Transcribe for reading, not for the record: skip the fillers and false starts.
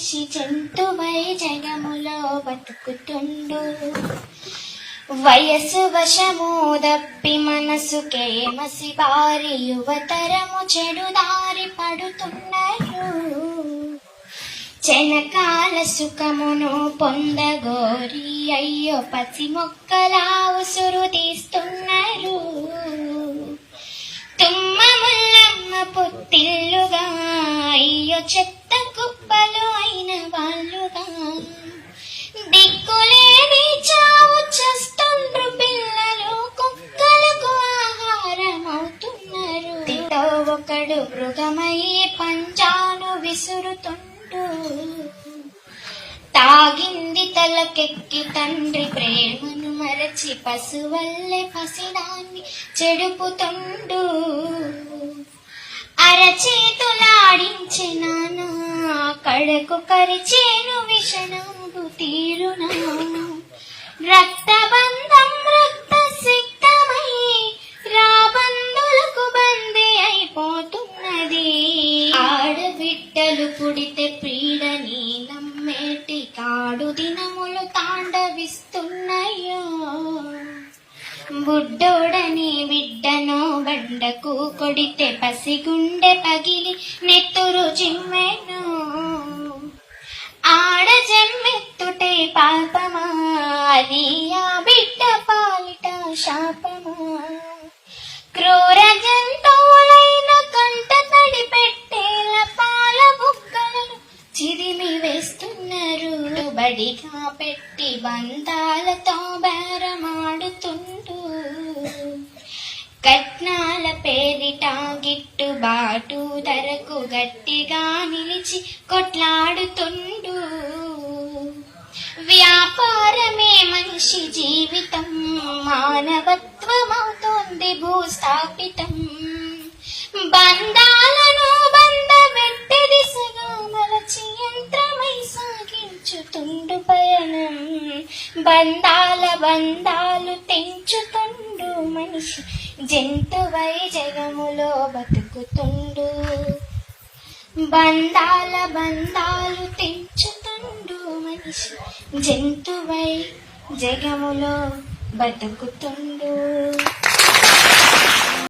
మనిషి జంతువై జగములో బతుకుతుండు. వయసు వశము దప్పి మనసుకే మసి బారి యువతరము చెడు దారి పడుతున్నారు. చెనకాల సుఖమును పొందగోరి అయ్యో పసి మొక్కలా ఉసురు తీస్తున్నారు. తుమ్మ ముల్లమ్మ పొత్తిల్లుగా అయ్యో చెత్త కుప్పలు అయిన వాళ్ళుగా. దిక్కులేని చావు చేస్తుండ్రు పిల్లలు, కుక్కలకు ఆహారం అవుతున్నారు. ఒకడు మృగమయ్యే పంజాను విసురుతుండు. తాగింది తలకెక్కి తండ్రి ప్రేమను మరచి పశువల్లే పసిదాన్ని చెడుపుతుండు. అరచేతులాడించే నానా కడకు కరిచేను విషణంబు తీరునా. రక్తబంధం రక్త సిక్తమై రాబందులకు బందీ అయిపోతున్నది. ఆడబిడ్డలు పుడితే పీడని నమ్మేటి కాడు దినములు తాండవిస్తున్నాయో. బుడ్డోడని బిడ్డను బండకు కొడితే పసిగుండె పగిలి నెత్తురు జిమ్మెను. ఆడ జమ్మెత్తుటే పాపమా, అది ఆ బిడ్డ పాలిట శాపమా. క్రూర జంతువులైన కంట తడి పెట్టేల పాల బుక్కలను చిదిమి వేస్తున్నారు. బడిగా పెట్టి బంధాలతో బేరమాడుతుండు. కట్నాల పేరిట గిట్టుబాటు ధరకు గట్టిగా నిలిచి కొట్లాడుతుండు. వ్యాపారమే మనిషి జీవితం, మానవత్వమవుతోంది భూస్థాపితం. బంధాలను బంధపెట్టే దిశగా మలచి యంత్రమై సాగించుతుండు పయనం. బంధాలు తెంచుతుండు మనిషి జంతువై జగములో బతుకుతుండు. బంధాలు తెంచుతుండు మనిషి జంతువై జగములో బతుకుతుండు.